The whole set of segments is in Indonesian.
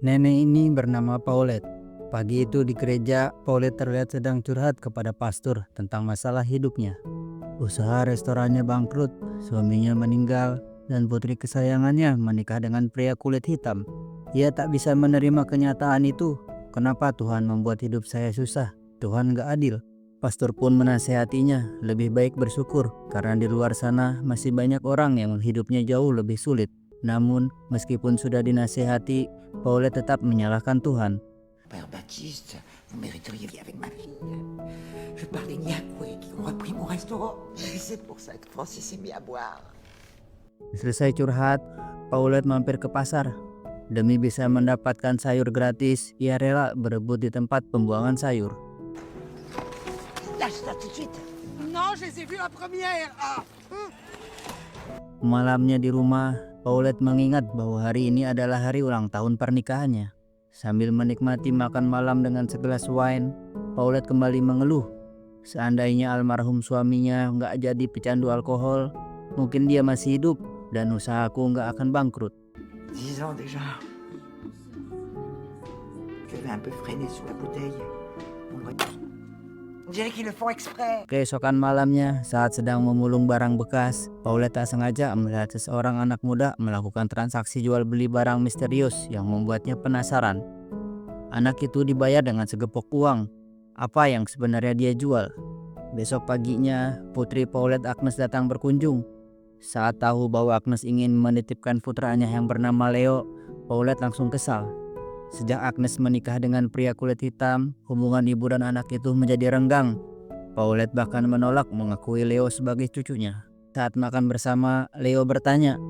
Nenek ini bernama Paulette. Pagi itu di gereja, Paulette terlihat sedang curhat kepada pastor tentang masalah hidupnya. Usaha restorannya bangkrut, suaminya meninggal, dan putri kesayangannya menikah dengan pria kulit hitam. Ia tak bisa menerima kenyataan itu. Kenapa Tuhan membuat hidup saya susah? Tuhan gak adil. Pastor pun menasehatinya, lebih baik bersyukur karena di luar sana masih banyak orang yang hidupnya jauh lebih sulit. Namun, meskipun sudah dinasehati, Paulette tetap menyalahkan Tuhan. Père Baptiste, vous mériteriez avec ma fille. Je parle des Niakoué qui ont repris mon restaurant. C'est pour ça que Francis s'est mis à boire. Selesai curhat, Paulette mampir ke pasar. Demi bisa mendapatkan sayur gratis, ia rela berebut di tempat pembuangan sayur. Lâche ça tout de suite. Non, je les ai vus la première. Malamnya di rumah, Paulette mengingat bahwa hari ini adalah hari ulang tahun pernikahannya. Sambil menikmati makan malam dengan segelas wine, Paulette kembali mengeluh. Seandainya almarhum suaminya nggak jadi pecandu alkohol, mungkin dia masih hidup dan usahaku nggak akan bangkrut. 10 ans déjà. J'avais un peu freiné sous la bouteille. On dirait qu'ils le font exprès. Keesokan malamnya, saat sedang memulung barang bekas, Paulette tak sengaja melihat seseorang anak muda melakukan transaksi jual beli barang misterius yang membuatnya penasaran. Anak itu dibayar dengan segepok uang. Apa yang sebenarnya dia jual? Besok paginya, putri Paulette, Agnes, datang berkunjung. Saat tahu bahwa Agnes ingin menitipkan putranya yang bernama Leo, Paulette langsung kesal. Sejak Agnes menikah dengan pria kulit hitam, hubungan ibu dan anak itu menjadi renggang. Paulette bahkan menolak mengakui Leo sebagai cucunya. Saat makan bersama, Leo bertanya,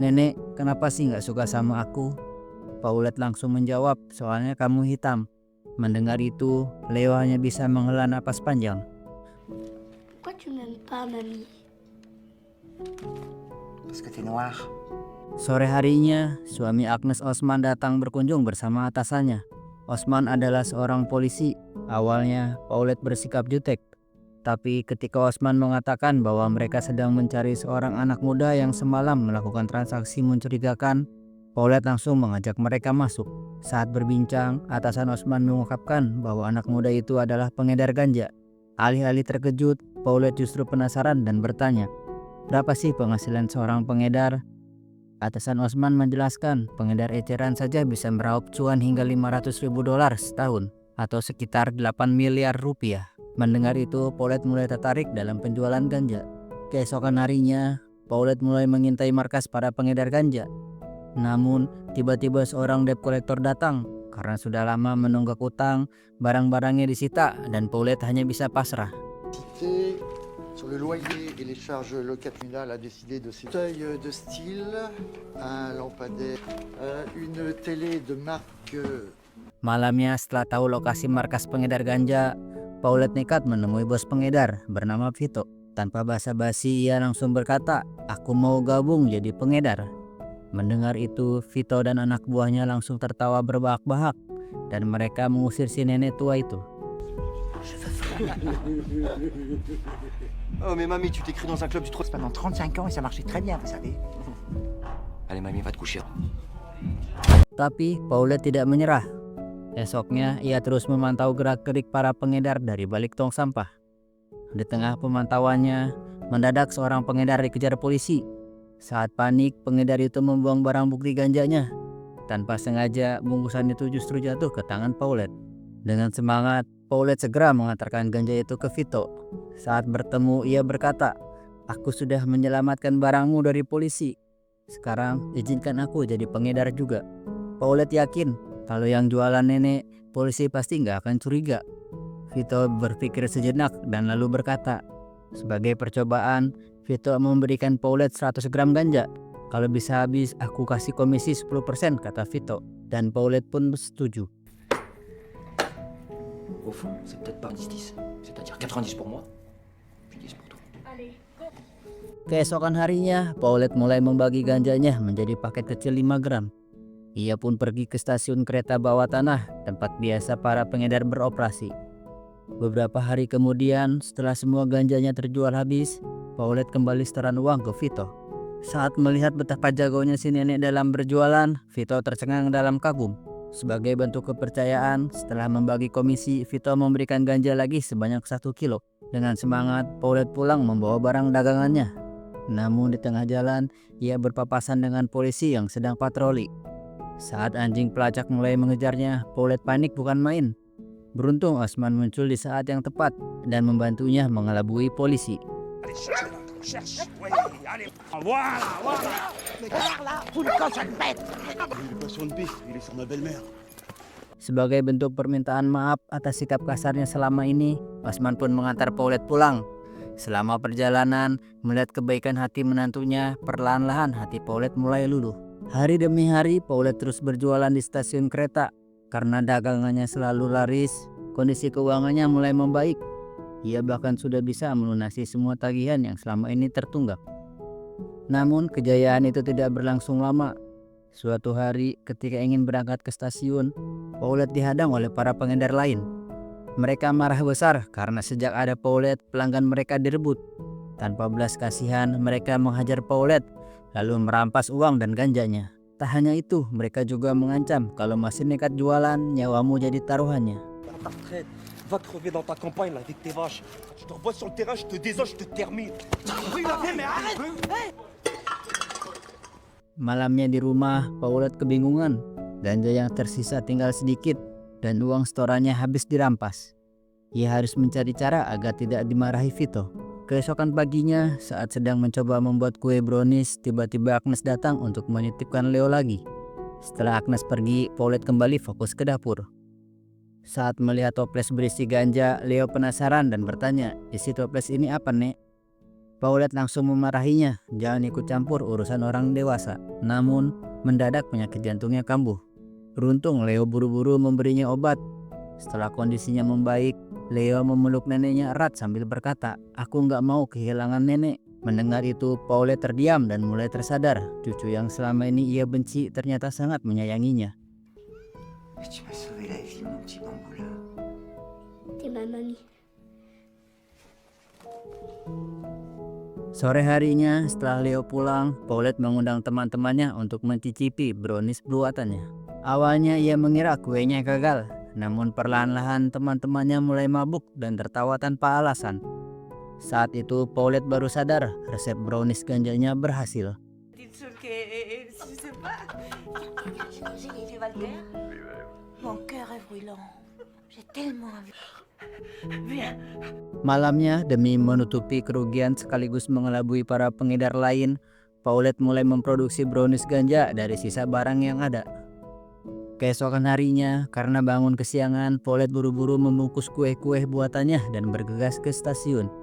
"Nenek, kenapa sih gak suka sama aku?" Paulette langsung menjawab, "Soalnya kamu hitam." Mendengar itu, Leo hanya bisa menghela napas panjang. Pourquoi tu m'aimes pas, mamie? Parce que t'es noir. Sore harinya, suami Agnes, Osman, datang berkunjung bersama atasannya. Osman adalah seorang polisi. Awalnya, Paulette bersikap jutek. Tapi ketika Osman mengatakan bahwa mereka sedang mencari seorang anak muda yang semalam melakukan transaksi mencurigakan, Paulette langsung mengajak mereka masuk. Saat berbincang, atasan Osman mengungkapkan bahwa anak muda itu adalah pengedar ganja. Alih-alih terkejut, Paulette justru penasaran dan bertanya, "Berapa sih penghasilan seorang pengedar?" Atasan Osman menjelaskan, pengedar eceran saja bisa meraup cuan hingga $500.000 setahun, atau sekitar 8 miliar rupiah. Mendengar itu, Paulette mulai tertarik dalam penjualan ganja. Keesokan harinya, Paulette mulai mengintai markas para pengedar ganja. Namun, tiba-tiba seorang debt collector datang. Karena sudah lama menunggak utang, barang-barangnya disita dan Paulette hanya bisa pasrah. Sur le loyer et les charges locationnelles, a décidé de ces fauteuils de style, un lampadaire, une télé de marque. Malamnya setelah tahu lokasi markas pengedar ganja, Paulette nekat menemui bos pengedar bernama Vito. Tanpa basa-basi ia langsung berkata, "Aku mau gabung jadi pengedar." Mendengar itu, Vito dan anak buahnya langsung tertawa berbahak-bahak dan mereka mengusir si nenek tua itu. Oh mais mamie, tu t'écris dans un club du trot. Pendant 35 ans et ça marchait très bien, vous savez. Allez mamie, va te coucher. Tapi Paulette tidak menyerah. Esoknya ia terus memantau gerak-gerik para pengedar dari balik tong sampah. Di tengah pemantauannya, mendadak seorang pengedar dikejar polisi. Saat panik, pengedar itu membuang barang bukti ganjanya. Tanpa sengaja, bungkusan itu justru jatuh ke tangan Paulette. Dengan semangat, Paulette segera mengantarkan ganja itu ke Vito. Saat bertemu, ia berkata, "Aku sudah menyelamatkan barangmu dari polisi. Sekarang izinkan aku jadi pengedar juga." Paulette yakin kalau yang jualan nenek, polisi pasti nggak akan curiga. Vito berpikir sejenak dan lalu berkata, "Sebagai percobaan, Vito memberikan Paulette 100 gram ganja. Kalau bisa habis, aku kasih komisi 10%, kata Vito. Dan Paulette pun setuju. Au fond, c'est peut-être pas 10-10. C'est-à-dire 90 pour moi, puis 10 pour toi. Allez, go! Keesokan harinya, Paulette mulai membagi ganjanya menjadi paket kecil 5 gram. Ia pun pergi ke stasiun kereta bawah tanah, tempat biasa para pengedar beroperasi. Beberapa hari kemudian, setelah semua ganjanya terjual habis, Paulette kembali setoran uang ke Vito. Saat melihat betapa jagonya si nenek dalam berjualan, Vito tercengang dalam kagum. Sebagai bentuk kepercayaan, setelah membagi komisi, Vito memberikan ganja lagi sebanyak 1 kilo. Dengan semangat, Paulette pulang membawa barang dagangannya. Namun di tengah jalan, ia berpapasan dengan polisi yang sedang patroli. Saat anjing pelacak mulai mengejarnya, Paulette panik bukan main. Beruntung Osman muncul di saat yang tepat dan membantunya mengelabui polisi. Sebagai bentuk permintaan maaf atas sikap kasarnya selama ini, Osman pun mengantar Paulette pulang. Selama perjalanan, melihat kebaikan hati menantunya, perlahan-lahan hati Paulette mulai luluh. Hari demi hari, Paulette terus berjualan di stasiun kereta. Karena dagangannya selalu laris, kondisi keuangannya mulai membaik. Ia bahkan sudah bisa melunasi semua tagihan yang selama ini tertunggak. Namun kejayaan itu tidak berlangsung lama. Suatu hari ketika ingin berangkat ke stasiun, Paulette dihadang oleh para pengedar lain. Mereka marah besar karena sejak ada Paulette, pelanggan mereka direbut. Tanpa belas kasihan, mereka menghajar Paulette lalu merampas uang dan ganjanya. Tak hanya itu, mereka juga mengancam kalau masih nekat jualan, nyawamu jadi taruhannya. Va crever dans ta campagne là avec tes vaches. Je te revois sur le terrain, je te désoche, je te termine. Mais arrête! Malamnya di rumah, Paulette kebingungan. Ganja yang tersisa tinggal sedikit dan uang setorannya habis dirampas. Ia harus mencari cara agar tidak dimarahi Vito. Keesokan paginya, saat sedang mencoba membuat kue brownies, tiba-tiba Agnes datang untuk menitipkan Leo lagi. Setelah Agnes pergi, Paulette kembali fokus ke dapur. Saat melihat toples berisi ganja, Leo penasaran dan bertanya, "Isi toples ini apa, Nek?" Paulette langsung memarahinya, jangan ikut campur urusan orang dewasa. Namun, mendadak penyakit jantungnya kambuh. Beruntung Leo buru-buru memberinya obat. Setelah kondisinya membaik, Leo memeluk neneknya erat sambil berkata, "Aku nggak mau kehilangan nenek." Mendengar itu, Paulette terdiam dan mulai tersadar. Cucu yang selama ini ia benci ternyata sangat menyayanginya. Mais tu m'as sauvé la vie, mon petit bamboula. T'es ma mamie. Sore harinya, setelah Leo pulang, Paulette mengundang teman-temannya untuk mencicipi brownies buatannya. Awalnya ia mengira kuenya gagal, namun perlahan-lahan teman-temannya mulai mabuk dan tertawa tanpa alasan. Saat itu Paulette baru sadar resep brownies ganjanya berhasil. Mon cœur est brûlant. J'ai tellement envie. Malamnya, demi menutupi kerugian sekaligus mengelabui para pengedar lain, Paulette mulai memproduksi brownies ganja dari sisa barang yang ada. Keesokan harinya, karena bangun kesiangan, Paulette buru-buru membungkus kue-kue buatannya dan bergegas ke stasiun.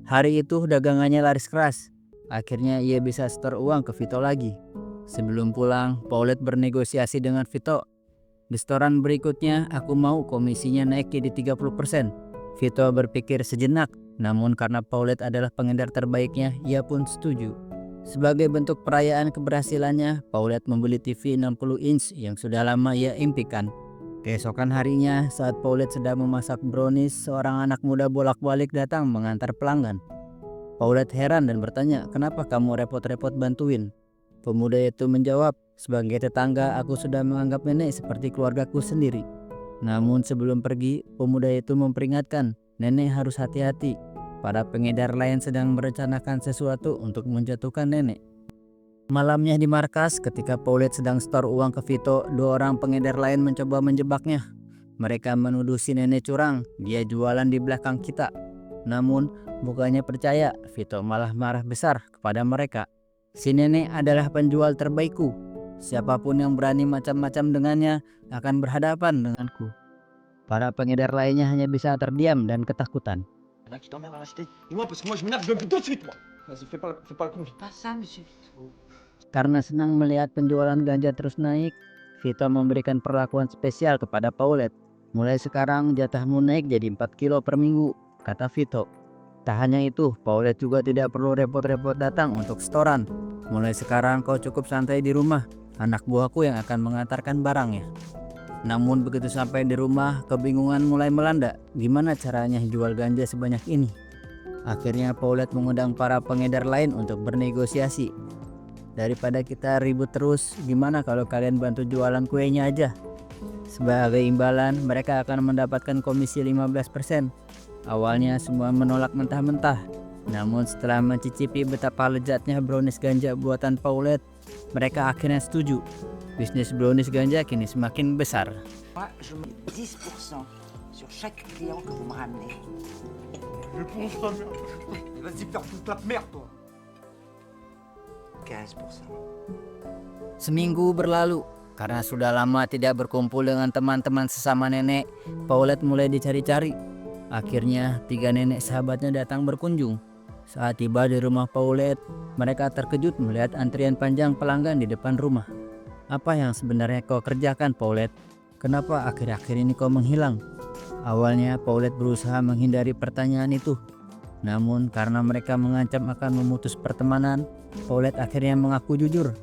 Hari itu dagangannya laris keras. Akhirnya ia bisa setor uang ke Vito lagi. Sebelum pulang, Paulette bernegosiasi dengan Vito. Di setoran berikutnya, aku mau komisinya naik jadi 30%. Vito berpikir sejenak, namun karena Paulette adalah pengedar terbaiknya, ia pun setuju. Sebagai bentuk perayaan keberhasilannya, Paulette membeli TV 60 inch yang sudah lama ia impikan. Keesokan harinya, saat Paulette sedang memasak brownies, seorang anak muda bolak-balik datang mengantar pelanggan. Paulette heran dan bertanya, "Kenapa kamu repot-repot bantuin?" Pemuda itu menjawab, "Sebagai tetangga, aku sudah menganggap nenek seperti keluargaku sendiri." Namun sebelum pergi, pemuda itu memperingatkan, nenek harus hati-hati. Para pengedar lain sedang merencanakan sesuatu untuk menjatuhkan nenek. Malamnya di markas, ketika Paulette sedang setor uang ke Vito, 2 orang pengedar lain mencoba menjebaknya. Mereka menuduh si nenek curang, dia jualan di belakang kita. Namun, bukannya percaya, Vito malah marah besar kepada mereka. Si nenek adalah penjual terbaikku. Siapapun yang berani macam-macam dengannya akan berhadapan denganku. Para pengedar lainnya hanya bisa terdiam dan ketakutan. Y'en a qui t'emmerdent à l'acheter. Et moi, parce que moi, je m'énerve, je viens tout de suite, moi. Vas-y, fais pas le con. Pas ça, monsieur Vito. Karena senang melihat penjualan ganja terus naik, Vito memberikan perlakuan spesial kepada Paulette. "Mulai sekarang jatahmu naik jadi 4 kilo per minggu," kata Vito. Tak hanya itu, Paulette juga tidak perlu repot-repot datang untuk setoran. "Mulai sekarang kau cukup santai di rumah, anak buahku yang akan mengantarkan barangnya." Namun begitu sampai di rumah, kebingungan mulai melanda. Gimana caranya jual ganja sebanyak ini? Akhirnya Paulette mengundang para pengedar lain untuk bernegosiasi. "Daripada kita ribut terus, gimana kalau kalian bantu jualan kuenya aja? Sebagai imbalan, mereka akan mendapatkan komisi 15%. Awalnya semua menolak mentah-mentah. Namun setelah mencicipi betapa lezatnya brownies ganja buatan Paulette, mereka akhirnya setuju. Bisnis brownies ganja kini semakin besar. Moi, je mets 10% sur chaque client que vous me ramenez. Éponge ta merde. Vas-y, faire toute la merde, toi. 15%. Seminggu berlalu. Karena sudah lama tidak berkumpul dengan teman-teman sesama nenek, Paulette mulai dicari-cari. Akhirnya 3 nenek sahabatnya datang berkunjung. Saat tiba di rumah Paulette, mereka terkejut melihat antrian panjang pelanggan di depan rumah. Apa yang sebenarnya kau kerjakan, Paulette? Kenapa akhir-akhir ini kau menghilang? Awalnya Paulette berusaha menghindari pertanyaan itu. Namun karena mereka mengancam akan memutus pertemanan, Paulette akhirnya mengaku jujur.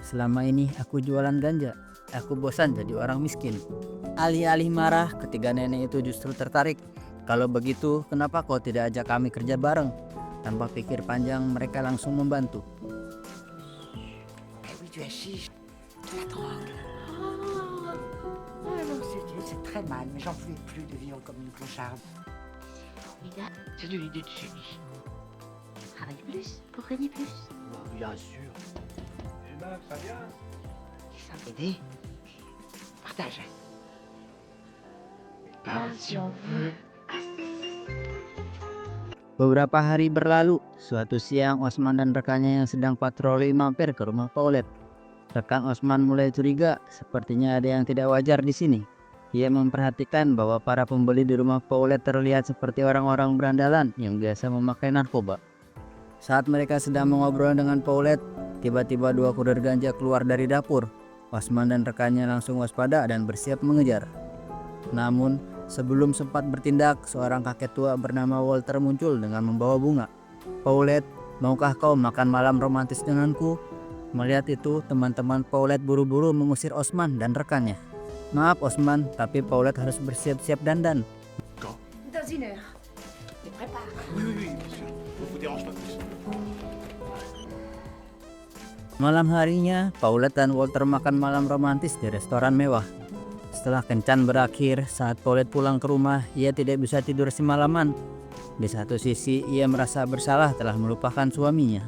Selama ini aku jualan ganja. Aku bosan jadi orang miskin. Alih-alih marah, ketiga nenek itu justru tertarik. Kalau begitu, kenapa kau tidak ajak kami kerja bareng? Tanpa pikir panjang, mereka langsung membantu. Eh oui, du hashish, de la drogue. Ah non, c'est très mal, mais j'en pouvais plus de vivre comme une clocharde. Formidable. C'est de l'idée de génie. Travaille plus pour gagner plus. Bien sûr. Aider, partage. Si on veut. Beberapa hari berlalu, suatu siang Osman dan rekannya yang sedang patroli mampir ke rumah Paulette. Rekan Osman mulai curiga, sepertinya ada yang tidak wajar di sini. Ia memperhatikan bahwa para pembeli di rumah Paulette terlihat seperti orang-orang berandalan yang biasa memakai narkoba. Saat mereka sedang mengobrol dengan Paulette, tiba-tiba 2 kurir ganja keluar dari dapur. Osman dan rekannya langsung waspada dan bersiap mengejar. Namun, sebelum sempat bertindak, seorang kakek tua bernama Walter muncul dengan membawa bunga. Paulette, maukah kau makan malam romantis denganku? Melihat itu, teman-teman Paulette buru-buru mengusir Osman dan rekannya. Maaf Osman, tapi Paulette harus bersiap-siap dandan. Dans une heure. Te prépare. Oui, bien sûr. Ne vous dérange pas plus. Malam harinya, Paulette dan Walter makan malam romantis di restoran mewah. Setelah kencan berakhir, saat Paulette pulang ke rumah, ia tidak bisa tidur semalaman. Di satu sisi, ia merasa bersalah telah melupakan suaminya.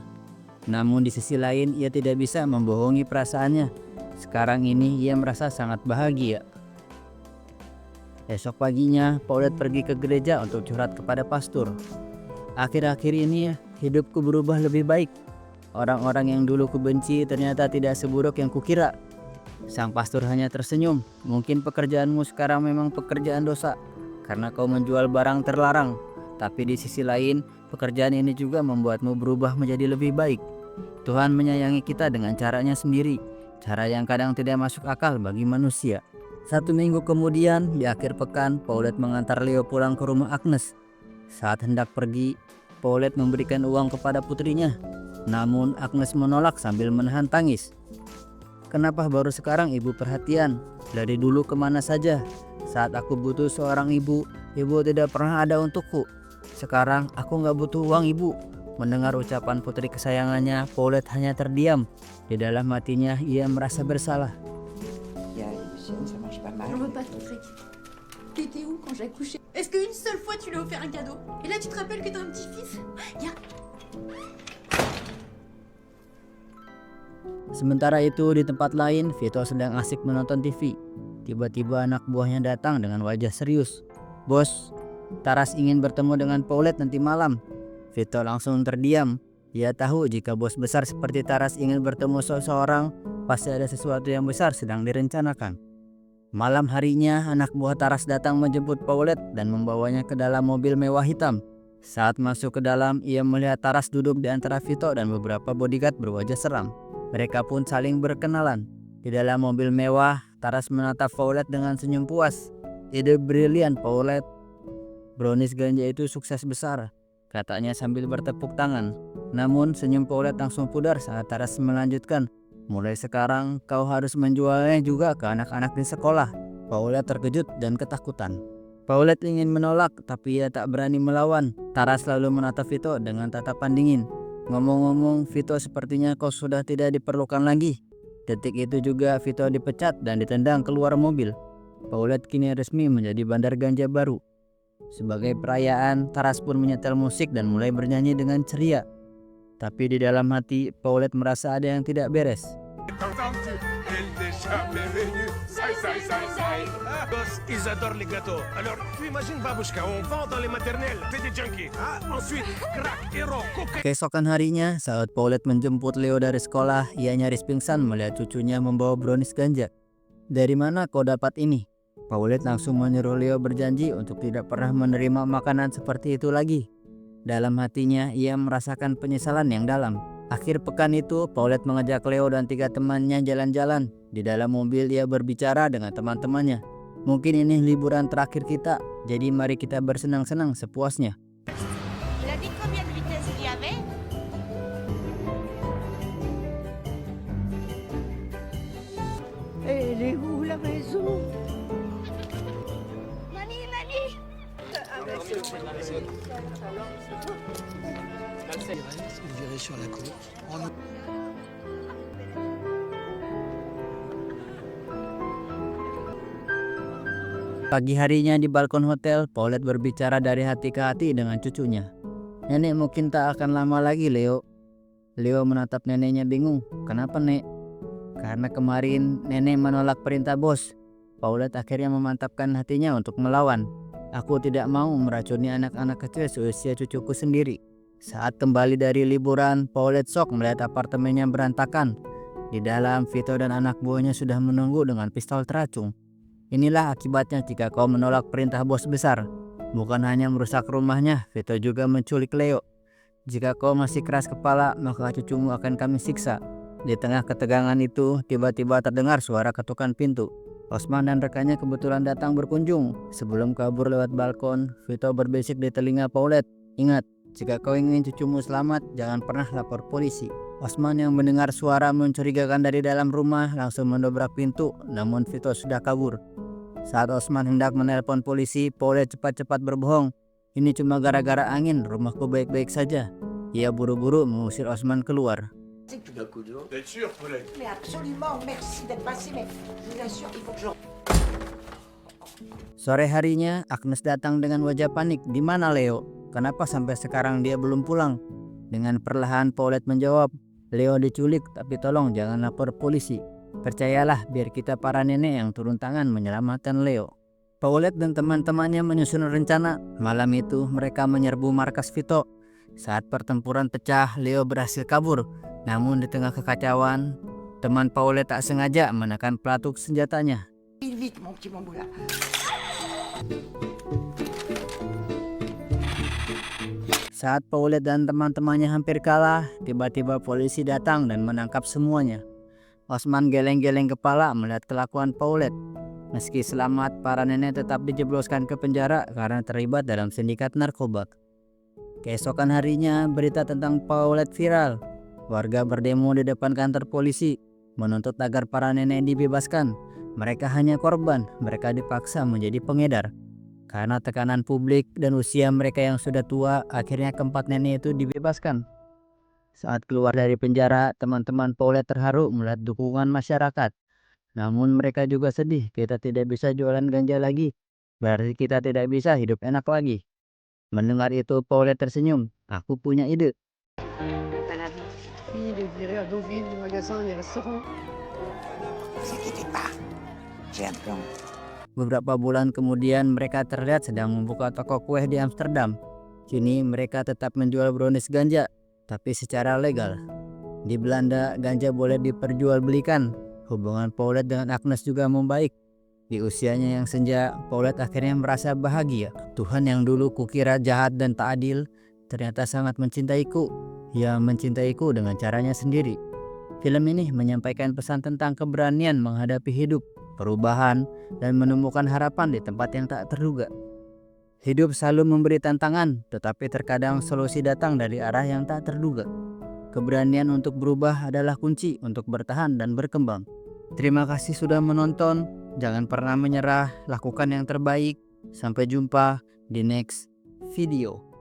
Namun di sisi lain, ia tidak bisa membohongi perasaannya. Sekarang ini, ia merasa sangat bahagia. Esok paginya, Paulette pergi ke gereja untuk curhat kepada pastor. Akhir-akhir ini, hidupku berubah lebih baik. Orang-orang yang dulu kubenci ternyata tidak seburuk yang kukira. Sang pastor hanya tersenyum. Mungkin pekerjaanmu sekarang memang pekerjaan dosa, karena kau menjual barang terlarang. Tapi di sisi lain, pekerjaan ini juga membuatmu berubah menjadi lebih baik. Tuhan menyayangi kita dengan caranya sendiri, cara yang kadang tidak masuk akal bagi manusia. 1 minggu kemudian, di akhir pekan, Paulette mengantar Leo pulang ke rumah Agnes. Saat hendak pergi, Paulette memberikan uang kepada putrinya. Namun Agnes menolak sambil menahan tangis. Kenapa baru sekarang ibu perhatian? Dari dulu kemana saja? Saat aku butuh seorang ibu, ibu tidak pernah ada untukku. Sekarang aku nggak butuh uang ibu. Mendengar ucapan putri kesayangannya, Paulette hanya terdiam. Di dalam hatinya ia merasa bersalah. Il y a Lucienne, ça marche pas mal. J'en veux pas ton fric. T'étais où quand j'ai accouché? Est-ce qu'une seule fois tu lui as offert un cadeau? Et là tu te rappelles que t'as un petit-fils? Sementara itu di tempat lain, Vito sedang asik menonton TV. Tiba-tiba anak buahnya datang dengan wajah serius. Bos, Taras ingin bertemu dengan Paulette nanti malam. Vito langsung terdiam. Ia tahu jika bos besar seperti Taras ingin bertemu seseorang, pasti ada sesuatu yang besar sedang direncanakan. Malam harinya, anak buah Taras datang menjemput Paulette dan membawanya ke dalam mobil mewah hitam. Saat masuk ke dalam, ia melihat Taras duduk di antara Vito dan beberapa bodyguard berwajah seram. Mereka pun saling berkenalan. Di dalam mobil mewah, Taras menatap Paulette dengan senyum puas. Ide brilian Paulette. Brownies ganja itu sukses besar, katanya sambil bertepuk tangan. Namun senyum Paulette langsung pudar saat Taras melanjutkan. Mulai sekarang kau harus menjualnya juga ke anak-anak di sekolah. Paulette terkejut dan ketakutan. Paulette ingin menolak tapi ia tak berani melawan. Taras lalu menatap Vito dengan tatapan dingin. Ngomong-ngomong, Vito sepertinya kau sudah tidak diperlukan lagi. Detik itu juga Vito dipecat dan ditendang keluar mobil. Paulette kini resmi menjadi bandar ganja baru. Sebagai perayaan, Taras pun menyetel musik dan mulai bernyanyi dengan ceria. Tapi di dalam hati, Paulette merasa ada yang tidak beres. Ils adorent les gâteaux. Alors, tu imagines Babushka, on vend dans les maternelles, c'est des junkies. Ensuite, crack, hero, cocaine. Keesokan harinya, saat Paulette menjemput Leo dari sekolah, ia nyaris pingsan melihat cucunya membawa brownies ganja. "Dari mana kau dapat ini?" Paulette langsung menyuruh Leo berjanji untuk tidak pernah menerima makanan seperti itu lagi. Dalam hatinya, ia merasakan penyesalan yang dalam. Akhir pekan itu, Paulette mengajak Leo dan 3 temannya jalan-jalan. Di dalam mobil, ia berbicara dengan teman-temannya. "Mungkin ini liburan terakhir kita, jadi mari kita bersenang-senang sepuasnya." Elle est où la maison? Pagi harinya di balkon hotel, Paulette berbicara dari hati ke hati dengan cucunya. "Nenek mungkin tak akan lama lagi, Leo." Leo menatap neneknya bingung. "Kenapa, Nek?" "Karena kemarin nenek menolak perintah bos." Paulette akhirnya memantapkan hatinya untuk melawan. "Aku tidak mau meracuni anak-anak kecil seusia cucuku sendiri." Saat kembali dari liburan, Paulette shock melihat apartemennya berantakan. Di dalam, Vito dan anak buahnya sudah menunggu dengan pistol teracung. Inilah akibatnya jika kau menolak perintah bos besar. Bukan hanya merusak rumahnya, Vito juga menculik Leo. "Jika kau masih keras kepala, maka cucumu akan kami siksa." Di tengah ketegangan itu, tiba-tiba terdengar suara ketukan pintu. Osman dan rekannya kebetulan datang berkunjung. Sebelum kabur lewat balkon, Vito berbisik di telinga Paulette, "Ingat, jika kau ingin cucumu selamat, jangan pernah lapor polisi." Osman yang mendengar suara mencurigakan dari dalam rumah langsung mendobrak pintu, namun Vito sudah kabur. Saat Osman hendak menelpon polisi, Paulette cepat-cepat berbohong. "Ini cuma gara-gara angin, rumahku baik-baik saja." Ia buru-buru mengusir Osman keluar. C'est que tout d'un coup dehors. T'es sûr, Paulette? Mais absolument, merci d'être passé, mais je vous assure, il faut que je... Sore harinya, Agnes datang dengan wajah panik. "Di mana Leo? Kenapa sampai sekarang dia belum pulang?" Dengan perlahan Paulette menjawab, "Leo diculik, tapi tolong jangan lapor polisi. Percayalah, biar kita para nenek yang turun tangan menyelamatkan Leo." Paulette dan teman-temannya menyusun rencana. Malam itu mereka menyerbu markas Vito. Saat pertempuran pecah, Leo berhasil kabur. Namun di tengah kekacauan, teman Paulette tak sengaja menekan pelatuk senjatanya. Vite, mon petit bamboula. Saat Paulette dan teman-temannya hampir kalah, tiba-tiba polisi datang dan menangkap semuanya. Osman geleng-geleng kepala melihat kelakuan Paulette. Meski selamat, para nenek tetap dijebloskan ke penjara karena terlibat dalam sindikat narkoba. Keesokan harinya, berita tentang Paulette viral. Warga berdemo di depan kantor polisi, menuntut agar para nenek dibebaskan. Mereka hanya korban, mereka dipaksa menjadi pengedar. Karena tekanan publik dan usia mereka yang sudah tua, akhirnya keempat nenek itu dibebaskan. Saat keluar dari penjara, teman-teman Paulette terharu melihat dukungan masyarakat. Namun mereka juga sedih, kita tidak bisa jualan ganja lagi. Berarti kita tidak bisa hidup enak lagi. Mendengar itu, Paulette tersenyum. "Aku punya ide." Il est viré à Deauville, les magasins, les restaurants. Ne vous inquiétez pas, j'ai un plan. Beberapa bulan kemudian, mereka terlihat sedang membuka toko kue di Amsterdam. Kini mereka tetap menjual brownies ganja, tapi secara legal. Di Belanda, ganja boleh diperjualbelikan. Hubungan Paulette dengan Agnes juga membaik. Di usianya yang senja, Paulette akhirnya merasa bahagia. Tuhan yang dulu kukira jahat dan tak adil, ternyata sangat mencintaiku. Ia mencintaiku dengan caranya sendiri. Film ini menyampaikan pesan tentang keberanian menghadapi hidup, perubahan, dan menemukan harapan di tempat yang tak terduga. Hidup selalu memberi tantangan, tetapi terkadang solusi datang dari arah yang tak terduga. Keberanian untuk berubah adalah kunci untuk bertahan dan berkembang. Terima kasih sudah menonton. Jangan pernah menyerah, lakukan yang terbaik. Sampai jumpa di next video.